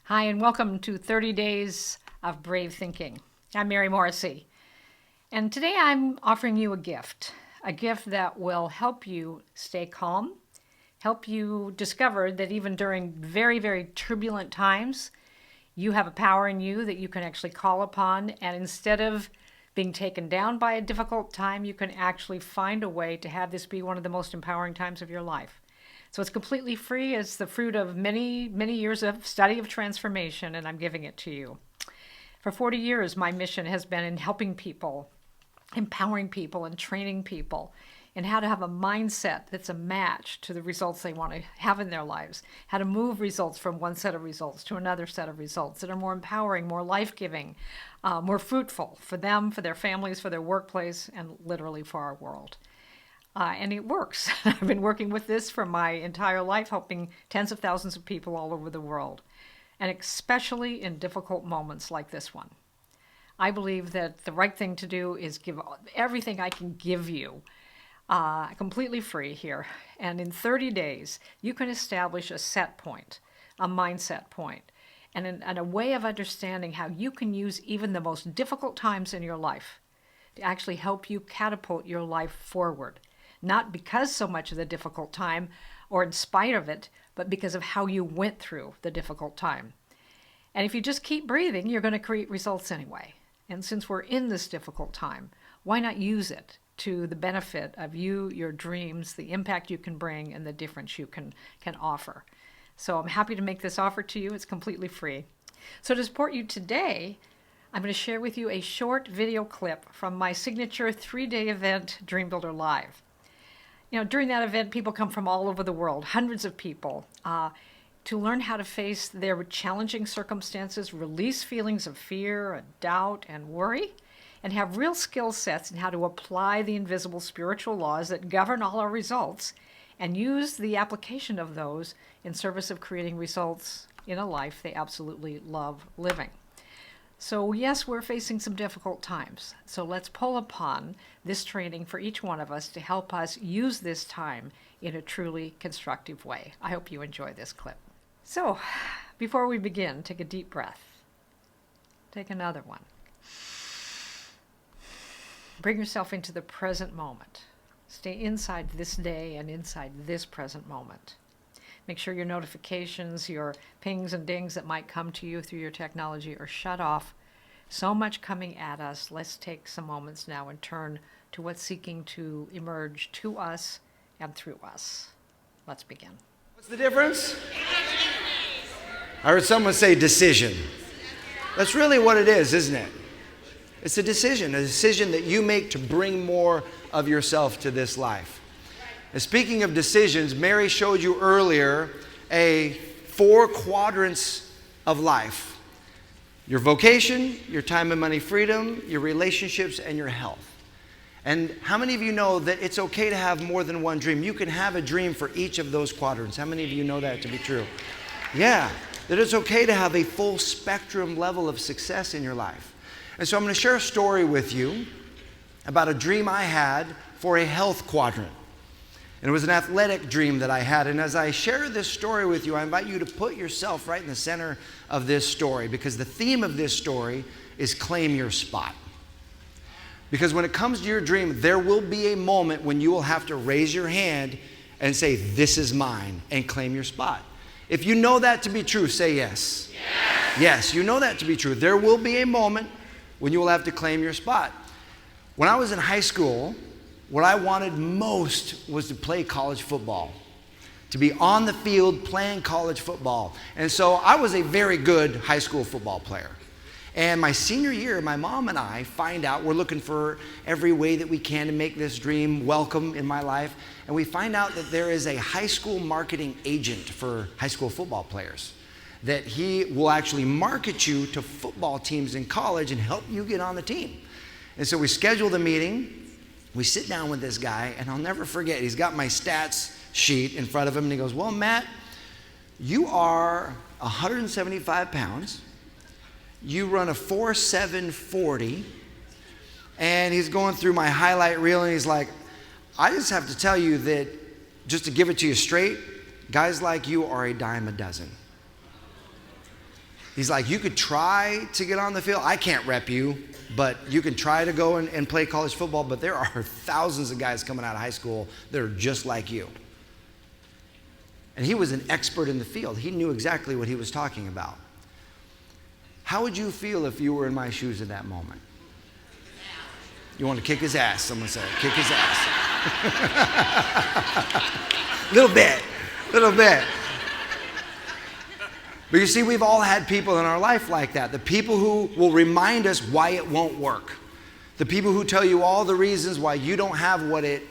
Hi, and welcome to 30 Days of Brave Thinking. I'm Mary Morrissey, and today I'm offering you a gift that will help you stay calm, help you discover that even during very, very turbulent times, you have a power in you that you can actually call upon, and instead of being taken down by a difficult time, you can actually find a way to have this be one of the most empowering times of your life. So it's completely free. It's the fruit of many, many years of study of transformation, and I'm giving it to you. For 40 years, my mission has been in helping people, empowering people, and training people in how to have a mindset that's a match to the results they want to have in their lives, how to move results from one set of results to another set of results that are more empowering, more life-giving, more fruitful for them, for their families, for their workplace, and literally for our world. And it works. I've been working with this for my entire life, helping tens of thousands of people all over the world, and especially in difficult moments like this one. I believe that the right thing to do is give everything I can give you completely free here. And in 30 days, you can establish a set point, a mindset point, and a way of understanding how you can use even the most difficult times in your life to actually help you catapult your life forward. Not because so much of the difficult time or in spite of it, but because of how you went through the difficult time. And if you just keep breathing, you're going to create results anyway. And since we're in this difficult time, why not use it to the benefit of you, your dreams, the impact you can bring, and the difference you can offer? So I'm happy to make this offer to you. It's completely free. So to support you today, I'm going to share with you a short video clip from my signature 3-day event, DreamBuilder Live. During that event, people come from all over the world, hundreds of people, to learn how to face their challenging circumstances, release feelings of fear and doubt and worry, and have real skill sets in how to apply the invisible spiritual laws that govern all our results and use the application of those in service of creating results in a life they absolutely love living. So yes, we're facing some difficult times. So let's pull upon this training for each one of us to help us use this time in a truly constructive way. I hope you enjoy this clip. So before we begin, take a deep breath. Take another one. Bring yourself into the present moment. Stay inside this day and inside this present moment. Make sure your notifications, your pings and dings that might come to you through your technology are shut off. So much coming at us. Let's take some moments now and turn to what's seeking to emerge to us and through us. Let's begin. What's the difference? I heard someone say decision. That's really what it is, isn't it? It's a decision that you make to bring more of yourself to this life. And speaking of decisions, Mary showed you earlier 4 quadrants of life. Your vocation, your time and money freedom, your relationships, and your health. And how many of you know that it's okay to have more than one dream? You can have a dream for each of those quadrants. How many of you know that to be true? Yeah, that it's okay to have a full spectrum level of success in your life. And so I'm going to share a story with you about a dream I had for a health quadrant. And it was an athletic dream that I had. And as I share this story with you, I invite you to put yourself right in the center of this story, because the theme of this story is claim your spot. Because when it comes to your dream, there will be a moment when you will have to raise your hand and say, "This is mine," and claim your spot. If you know that to be true, say yes. Yes. Yes, you know that to be true. There will be a moment when you will have to claim your spot. When I was in high school, what I wanted most was to play college football, to be on the field playing college football. And so I was a very good high school football player. And my senior year, my mom and I find out we're looking for every way that we can to make this dream welcome in my life. And we find out that there is a high school marketing agent for high school football players, that he will actually market you to football teams in college and help you get on the team. And so we schedule the meeting. We sit down with this guy, and I'll never forget, he's got my stats sheet in front of him, and he goes, "Well, Matt, you are 175 pounds. You run a 4.7 40, and he's going through my highlight reel, and he's like, "I just have to tell you that, just to give it to you straight, guys like you are a dime a dozen." He's like, you could try to get on the field. I can't rep you, but you can try to go and play college football, but there are thousands of guys coming out of high school that are just like you. And he was an expert in the field. He knew exactly what he was talking about. How would you feel if you were in my shoes at that moment? You want to kick his ass, someone said. Kick his ass. Little bit. But you see, we've all had people in our life like that. The people who will remind us why it won't work. The people who tell you all the reasons why you don't have what it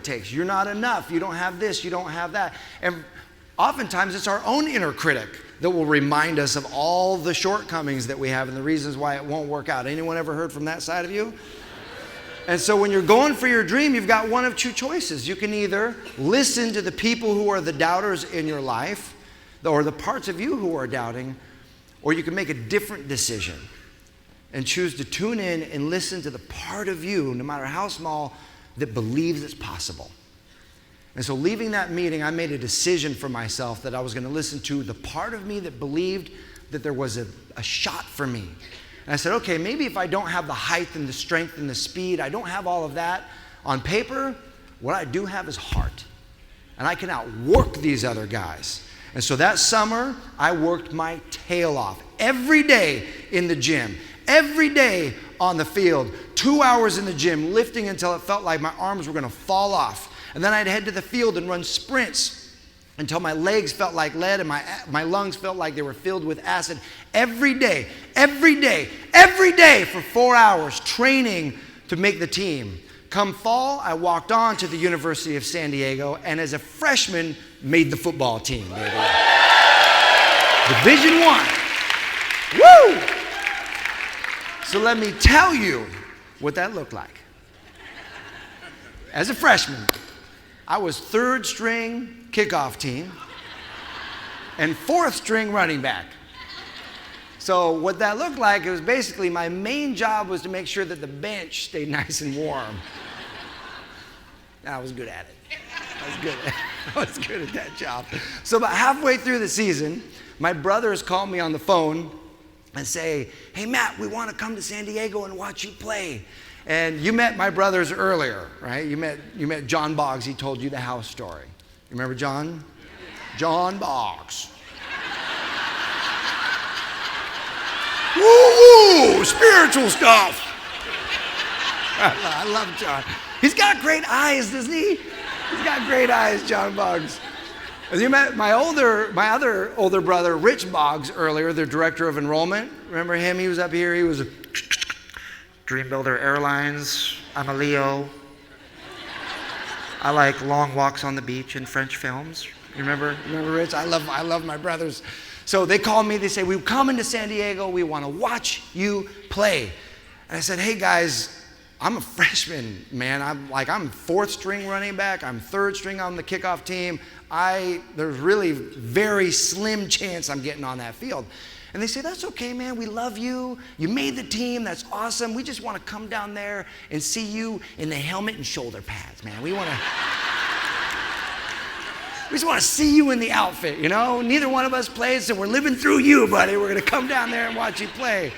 takes. You're not enough. You don't have this. You don't have that. And oftentimes it's our own inner critic that will remind us of all the shortcomings that we have and the reasons why it won't work out. Anyone ever heard from that side of you? And so when you're going for your dream, you've got one of two choices. You can either listen to the people who are the doubters in your life, or the parts of you who are doubting, or you can make a different decision and choose to tune in and listen to the part of you, no matter how small, that believes it's possible. And so leaving that meeting, I made a decision for myself that I was going to listen to the part of me that believed that there was a shot for me. And I said, okay, maybe if I don't have the height and the strength and the speed, I don't have all of that on paper, what I do have is heart. And I can outwork these other guys. And so that summer, I worked my tail off every day in the gym, every day on the field, 2 hours in the gym, lifting until it felt like my arms were going to fall off. And then I'd head to the field and run sprints until my legs felt like lead and my lungs felt like they were filled with acid. Every day for 4 hours, training to make the team. Come fall, I walked on to the University of San Diego, and as a freshman, made the football team, baby. Division I. Woo! So let me tell you what that looked like. As a freshman, I was third string kickoff team and fourth string running back. So what that looked like, it was basically my main job was to make sure that the bench stayed nice and warm. I was good at it. I was good at that job. So about halfway through the season, my brothers called me on the phone and say, hey, Matt, we want to come to San Diego and watch you play. And you met my brothers earlier, right? You met John Boggs. He told you the house story. You remember John? John Boggs. Woo-woo! Spiritual stuff. I love John. He's got great eyes, doesn't he? He's got great eyes, John Boggs. And you met my other older brother, Rich Boggs, earlier, the director of enrollment. Remember him? He was up here. He was a DreamBuilder Airlines. I'm a Leo. I like long walks on the beach and French films. You remember Rich? I love my brothers. So they called me. They say, we're coming to San Diego. We want to watch you play. And I said, hey, guys, I'm a freshman, man. I'm fourth string running back. I'm third string on the kickoff team. There's really very slim chance I'm getting on that field. And they say, that's okay, man. We love you. You made the team. That's awesome. We just want to come down there and see you in the helmet and shoulder pads, man. We just want to see you in the outfit, you know? Neither one of us plays, so we're living through you, buddy. We're going to come down there and watch you play.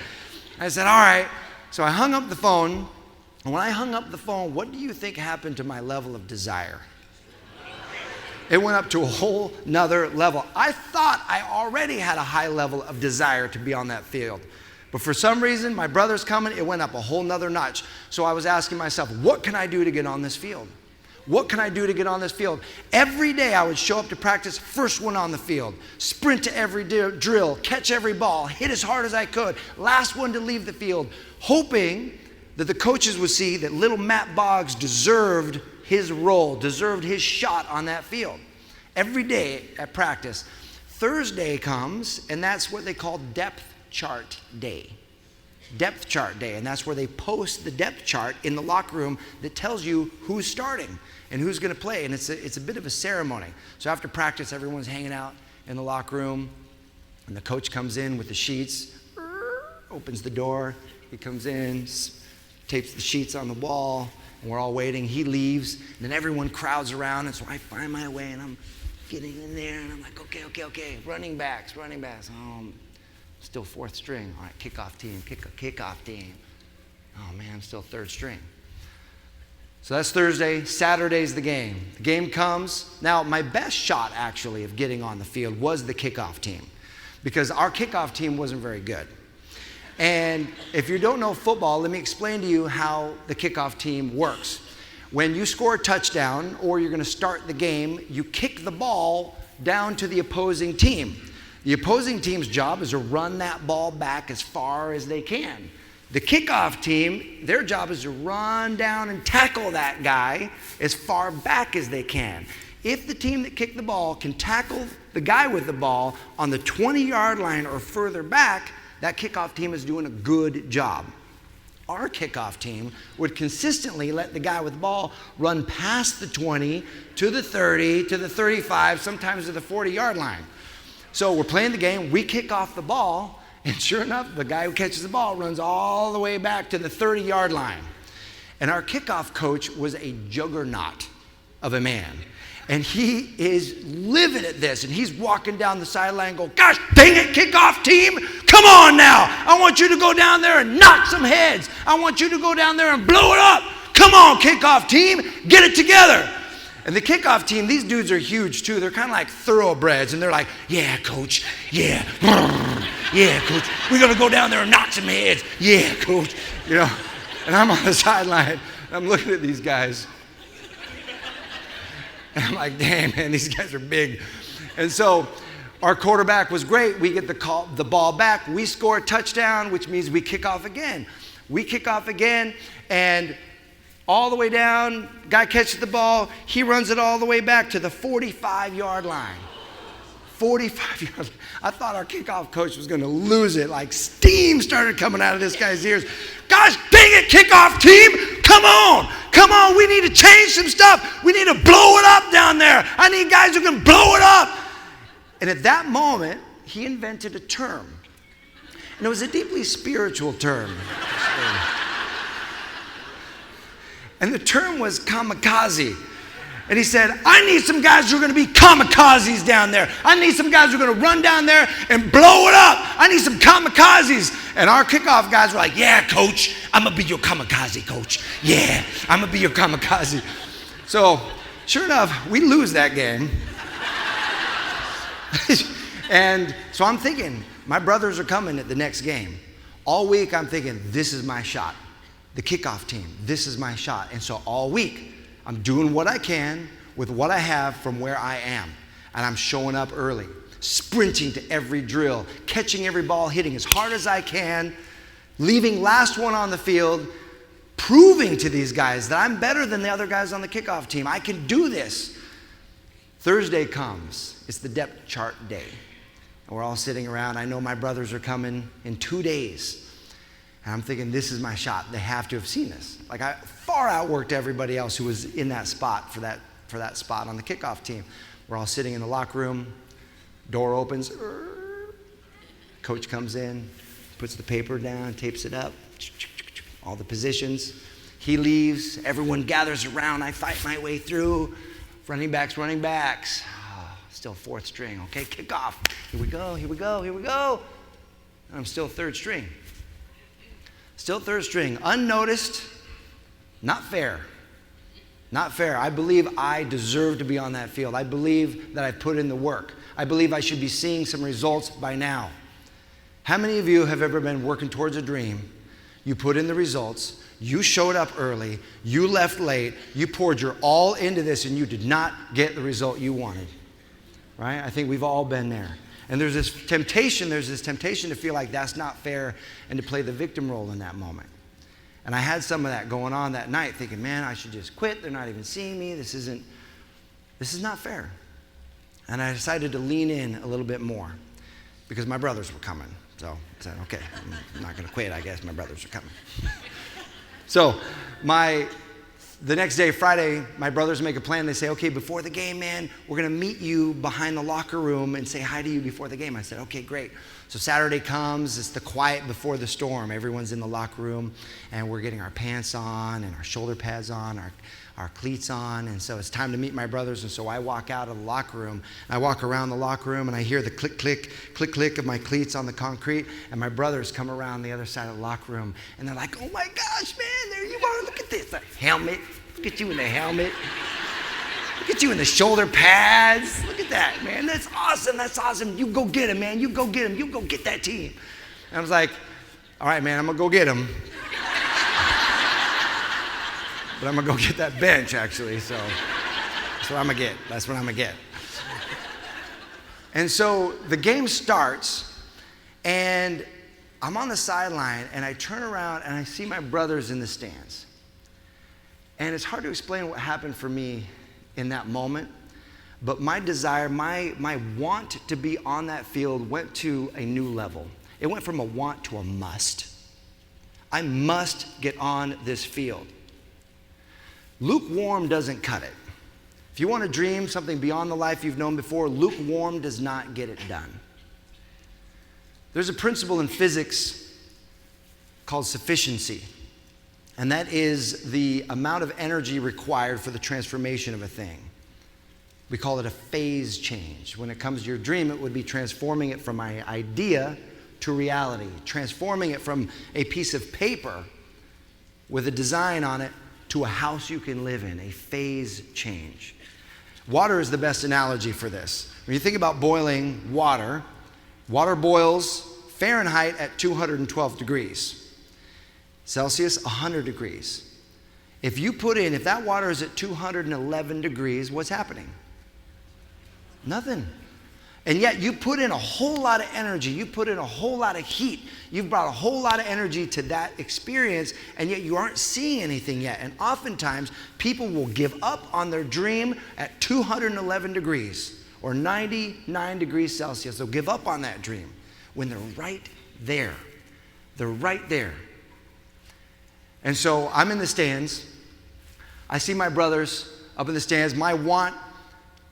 I said, all right. So I hung up the phone. And when I hung up the phone, what do you think happened to my level of desire? It went up to a whole nother level. I thought I already had a high level of desire to be on that field. But for some reason, my brother's coming, it went up a whole nother notch. So I was asking myself, what can I do to get on this field? What can I do to get on this field? Every day I would show up to practice, first one on the field, sprint to every drill, catch every ball, hit as hard as I could, last one to leave the field, hoping that the coaches would see that little Mat Boggs deserved his role, deserved his shot on that field. Every day at practice. Thursday comes, and that's what they call depth chart day. Depth chart day, and that's where they post the depth chart in the locker room that tells you who's starting and who's going to play, and it's a bit of a ceremony. So after practice, everyone's hanging out in the locker room, and the coach comes in with the sheets, opens the door, he comes in, tapes the sheets on the wall, and we're all waiting. He leaves, and then everyone crowds around, and so I find my way, and I'm getting in there, and I'm like, okay, running backs. Oh, I'm still fourth string. All right, kickoff team. Oh, man, I'm still third string. So that's Thursday. Saturday's the game. The game comes. Now, my best shot, actually, of getting on the field was the kickoff team, because our kickoff team wasn't very good. And if you don't know football, let me explain to you how the kickoff team works. When you score a touchdown or you're going to start the game, you kick the ball down to the opposing team. The opposing team's job is to run that ball back as far as they can. The kickoff team, their job is to run down and tackle that guy as far back as they can. If the team that kicked the ball can tackle the guy with the ball on the 20-yard line or further back, that kickoff team is doing a good job. Our kickoff team would consistently let the guy with the ball run past the 20 to the 30 to the 35, sometimes to the 40-yard line. So we're playing the game, we kick off the ball, and sure enough, the guy who catches the ball runs all the way back to the 30-yard line. And our kickoff coach was a juggernaut of a man. And he is living at this, and he's walking down the sideline going, gosh dang it, kickoff team, come on now. I want you to go down there and knock some heads. I want you to go down there and blow it up. Come on, kickoff team, get it together. And the kickoff team, these dudes are huge too. They're kind of like thoroughbreds, and they're like, yeah, coach, yeah, yeah, coach, we're going to go down there and knock some heads. Yeah, coach, you know. And I'm on the sideline, and I'm looking at these guys. And I'm like, damn, man, these guys are big. And so our quarterback was great. We get the ball back. We score a touchdown, which means we kick off again. We kick off again, and all the way down, guy catches the ball. He runs it all the way back to the 45-yard line. 45 yards. I thought our kickoff coach was going to lose it. Like steam started coming out of this guy's ears. Gosh dang it, kickoff team. Come on, we need to change some stuff. We need to blow it up down there. I need guys who can blow it up. And at that moment, he invented a term. And it was a deeply spiritual term. And the term was kamikaze. And he said, I need some guys who are going to be kamikazes down there. I need some guys who are going to run down there and blow it up. I need some kamikazes. And our kickoff guys were like, yeah, coach, I'm going to be your kamikaze, coach. Yeah, I'm going to be your kamikaze. So, sure enough, we lose that game. And so I'm thinking, my brothers are coming at the next game. All week I'm thinking, this is my shot. The kickoff team, this is my shot. And so all week, I'm doing what I can with what I have from where I am. And I'm showing up early, sprinting to every drill, catching every ball, hitting as hard as I can, leaving last one on the field, proving to these guys that I'm better than the other guys on the kickoff team. I can do this. Thursday comes. It's the depth chart day. And we're all sitting around. I know my brothers are coming in 2 days. And I'm thinking, this is my shot. They have to have seen this. Like, I far outworked everybody else who was in that spot for that spot on the kickoff team. We're all sitting in the locker room. Door opens. Coach comes in, puts the paper down, tapes it up. All the positions. He leaves. Everyone gathers around. I fight my way through. Running backs. Oh, still fourth string. Okay, kickoff. Here we go. And I'm still third string. Unnoticed, not fair. I believe I deserve to be on that field. I believe that I put in the work. I believe I should be seeing some results by now. How many of you have ever been working towards a dream? You put in the results, you showed up early, you left late, you poured your all into this, and you did not get the result you wanted, right? I think we've all been there. And there's this temptation to feel like that's not fair and to play the victim role in that moment. And I had some of that going on that night, thinking, man, I should just quit. They're not even seeing me. This is not fair. And I decided to lean in a little bit more because my brothers were coming. So I said, okay, I'm not going to quit, I guess. My brothers are coming. So the next day, Friday, my brothers make a plan. They say, okay, before the game, man, we're going to meet you behind the locker room and say hi to you before the game. I said, okay, great. So Saturday comes. It's the quiet before the storm. Everyone's in the locker room, and we're getting our pants on and our shoulder pads on, our cleats on, and so it's time to meet my brothers. And so I walk out of the locker room, and I walk around the locker room, and I hear the click, click, click, click of my cleats on the concrete, and my brothers come around the other side of the locker room, and they're like, oh my gosh, man, there you are, look at this, the helmet, look at you in the helmet, look at you in the shoulder pads, look at that, man, that's awesome, you go get him, man, you go get him, you go get that team. And I was like, all right, man, I'm gonna go get him. But I'm going to go get that bench, actually, so that's what I'm going to get. That's what I'm going to get. And so the game starts, and I'm on the sideline, and I turn around, and I see my brothers in the stands. And it's hard to explain what happened for me in that moment, but my desire, my want to be on that field went to a new level. It went from a want to a must. I must get on this field. Lukewarm doesn't cut it. If you want to dream something beyond the life you've known before, lukewarm does not get it done. There's a principle in physics called sufficiency, and that is the amount of energy required for the transformation of a thing. We call it a phase change. When it comes to your dream, it would be transforming it from my idea to reality, transforming it from a piece of paper with a design on it to a house you can live in, a phase change. Water is the best analogy for this. When you think about boiling water, water boils Fahrenheit at 212 degrees. Celsius, 100 degrees. If that water is at 211 degrees, what's happening? Nothing. And yet you put in a whole lot of energy, you put in a whole lot of heat, you've brought a whole lot of energy to that experience, and yet you aren't seeing anything yet. And oftentimes, people will give up on their dream at 211 degrees or 99 degrees Celsius. They'll give up on that dream when they're right there. They're right there. And so I'm in the stands. I see my brothers up in the stands. My want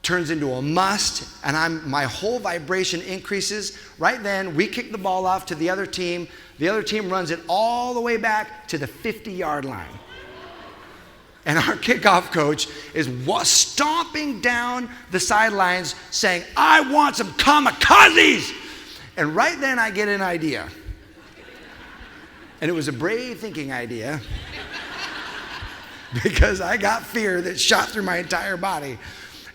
turns into a must, and my whole vibration increases. Right then, we kick the ball off to the other team. The other team runs it all the way back to the 50-yard line. And our kickoff coach is stomping down the sidelines saying, I want some kamikazes! And right then, I get an idea. And it was a brave thinking idea because I got fear that shot through my entire body.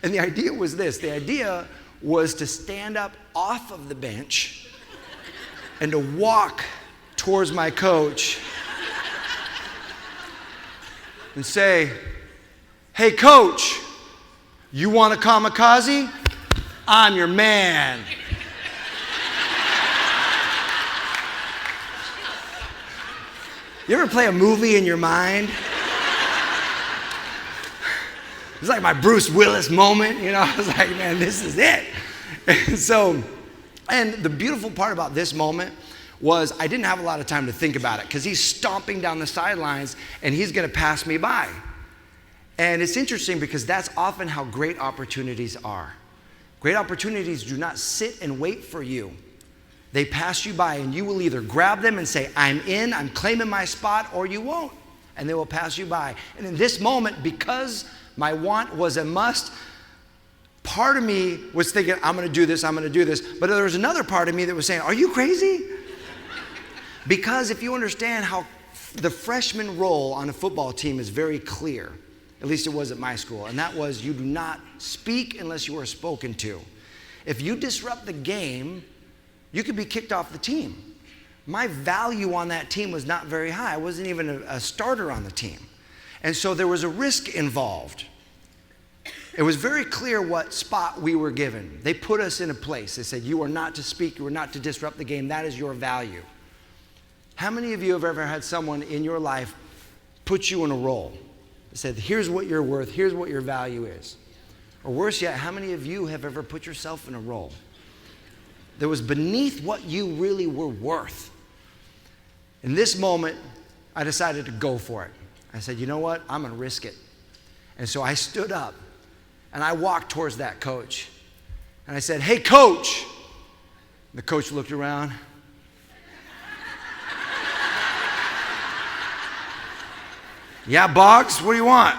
And the idea was this. The idea was to stand up off of the bench and to walk towards my coach and say, hey, coach, you want a kamikaze? I'm your man. You ever play a movie in your mind? It's like my Bruce Willis moment, I was like, man, this is it. And the beautiful part about this moment was I didn't have a lot of time to think about it because he's stomping down the sidelines and he's going to pass me by. And it's interesting because that's often how great opportunities are. Great opportunities do not sit and wait for you. They pass you by, and you will either grab them and say, I'm in, I'm claiming my spot, or you won't. And they will pass you by. And in this moment, because my want was a must, part of me was thinking, I'm going to do this. But there was another part of me that was saying, are you crazy? Because if you understand how the freshman role on a football team is very clear, at least it was at my school, and that was you do not speak unless you are spoken to. If you disrupt the game, you could be kicked off the team. My value on that team was not very high. I wasn't even a starter on the team. And so there was a risk involved. It was very clear what spot we were given. They put us in a place. They said, you are not to speak, you are not to disrupt the game. That is your value. How many of you have ever had someone in your life put you in a role? They said, here's what you're worth, here's what your value is. Or worse yet, how many of you have ever put yourself in a role that was beneath what you really were worth? In this moment, I decided to go for it. I said, you know what? I'm going to risk it. And so I stood up and I walked towards that coach. And I said, hey, coach. The coach looked around. Yeah, Boggs, what do you want?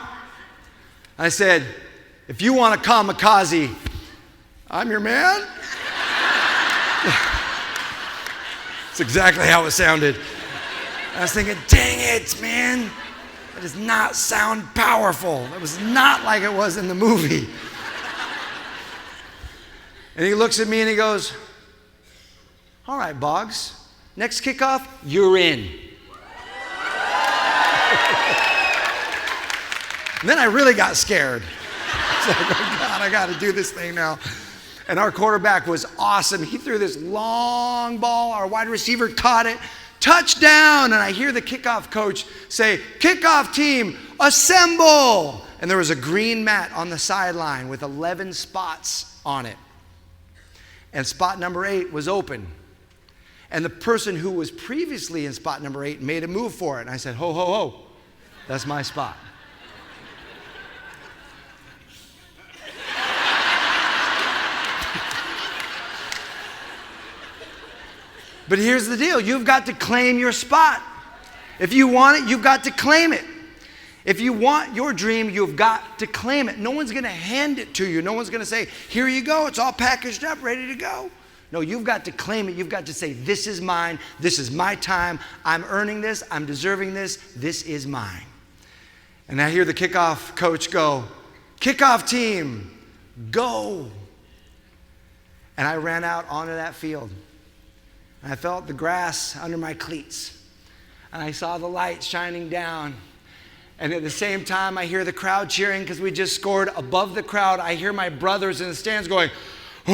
I said, if you want a kamikaze, I'm your man. That's exactly how it sounded. I was thinking, dang it, man. That does not sound powerful. That was not like it was in the movie. And he looks at me and he goes, all right, Boggs, next kickoff, you're in. And then I really got scared. I was like, oh God, I got to do this thing now. And our quarterback was awesome. He threw this long ball. Our wide receiver caught it. Touchdown. And I hear the kickoff coach say, kickoff team, assemble. And there was a green mat on the sideline with 11 spots on it. And spot number 8 was open. And the person who was previously in spot number 8 made a move for it. And I said, ho, ho, ho, that's my spot. But here's the deal. You've got to claim your spot. If you want it, you've got to claim it. If you want your dream, you've got to claim it. No one's going to hand it to you. No one's going to say, here you go. It's all packaged up, ready to go. No, you've got to claim it. You've got to say, this is mine. This is my time. I'm earning this. I'm deserving this. This is mine. And I hear the kickoff coach go, kickoff team, go. And I ran out onto that field. And I felt the grass under my cleats. And I saw the light shining down. And at the same time, I hear the crowd cheering because we just scored. Above the crowd, I hear my brothers in the stands going, oh!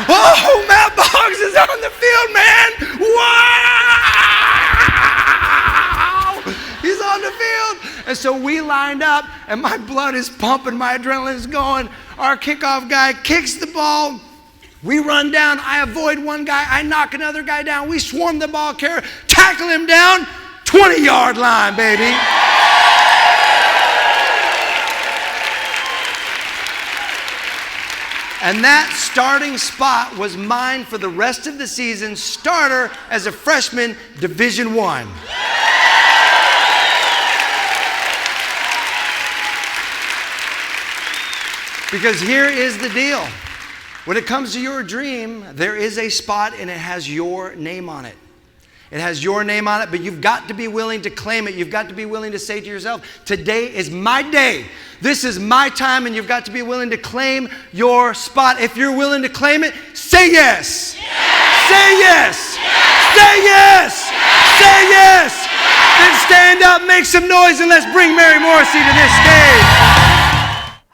Oh, Mat Boggs is on the field, man! Wow! He's on the field. And so we lined up, and my blood is pumping, my adrenaline is going. Our kickoff guy kicks the ball. We run down. I avoid one guy. I knock another guy down. We swarm the ball carrier, tackle him down. 20-yard line, baby. And that starting spot was mine for the rest of the season, starter as a freshman, Division I. Because here is the deal. When it comes to your dream, there is a spot and it has your name on it. It has your name on it, but you've got to be willing to claim it. You've got to be willing to say to yourself, today is my day. This is my time, and you've got to be willing to claim your spot. If you're willing to claim it, say yes. Yes. Say yes. Yes. Say yes. Yes. Say yes. Yes. Then stand up, make some noise, and let's bring Mary Morrissey to this stage.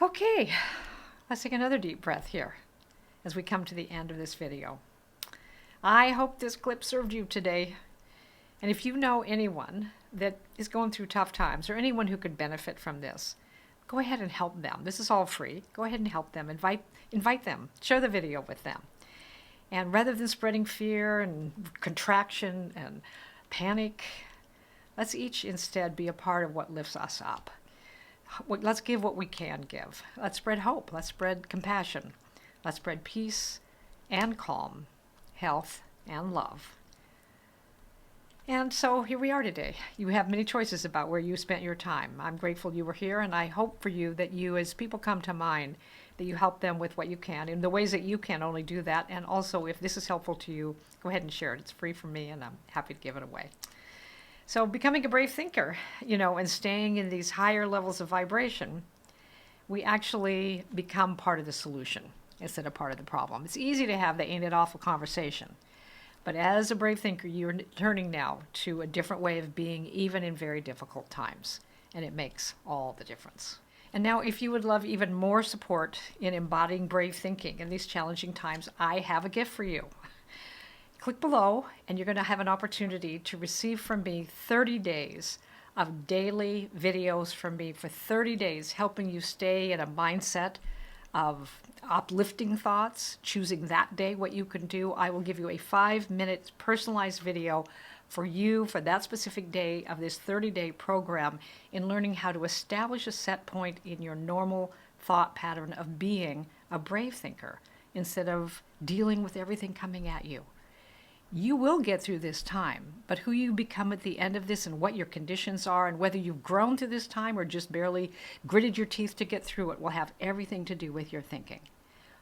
Okay, let's take another deep breath here as we come to the end of this video. I hope this clip served you today. And if you know anyone that is going through tough times or anyone who could benefit from this, go ahead and help them. This is all free. Go ahead and help them. Invite them. Share the video with them. And rather than spreading fear and contraction and panic, let's each instead be a part of what lifts us up. Let's give what we can give. Let's spread hope. Let's spread compassion. Let's spread peace and calm, health and love. And so here we are today. You have many choices about where you spent your time. I'm grateful you were here, and I hope for you that you, as people come to mind, that you help them with what you can in the ways that you can only do that. And also, if this is helpful to you, go ahead and share it. It's free for me, and I'm happy to give it away. So becoming a brave thinker, and staying in these higher levels of vibration, we actually become part of the solution instead of part of the problem. It's easy to have the ain't it awful conversation. But as a brave thinker, you're turning now to a different way of being, even in very difficult times. And it makes all the difference. And now, if you would love even more support in embodying brave thinking in these challenging times, I have a gift for you. Click below, and you're going to have an opportunity to receive from me 30 days of daily videos from me for 30 days, helping you stay in a mindset of uplifting thoughts, choosing that day what you can do. I will give you a 5-minute personalized video for you for that specific day of this 30-day program in learning how to establish a set point in your normal thought pattern of being a brave thinker instead of dealing with everything coming at you. You will get through this time, but who you become at the end of this and what your conditions are and whether you've grown through this time or just barely gritted your teeth to get through it will have everything to do with your thinking.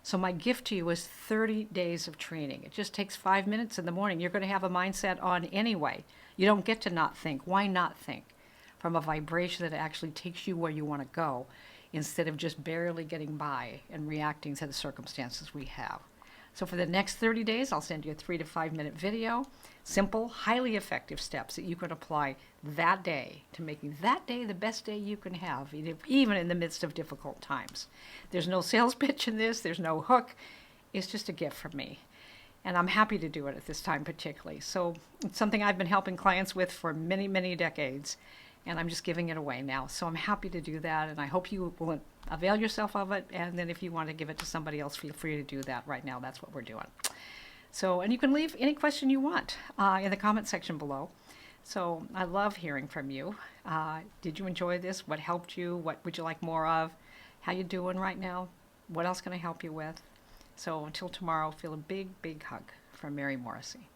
So my gift to you is 30 days of training. It just takes 5 minutes in the morning. You're going to have a mindset on anyway. You don't get to not think. Why not think? From a vibration that actually takes you where you want to go instead of just barely getting by and reacting to the circumstances we have. So for the next 30 days, I'll send you a 3 to 5 minute video, simple, highly effective steps that you can apply that day to making that day the best day you can have, even in the midst of difficult times. There's no sales pitch in this, there's no hook. It's just a gift from me. And I'm happy to do it at this time particularly. So it's something I've been helping clients with for many, many decades. And I'm just giving it away now. So I'm happy to do that, and I hope you will avail yourself of it. And then if you want to give it to somebody else, feel free to do that right now. That's what we're doing. So, and you can leave any question you want in the comment section below. So I love hearing from you. Did you enjoy this? What helped you? What would you like more of? How you doing right now? What else can I help you with? So until tomorrow, feel a big, big hug from Mary Morrissey.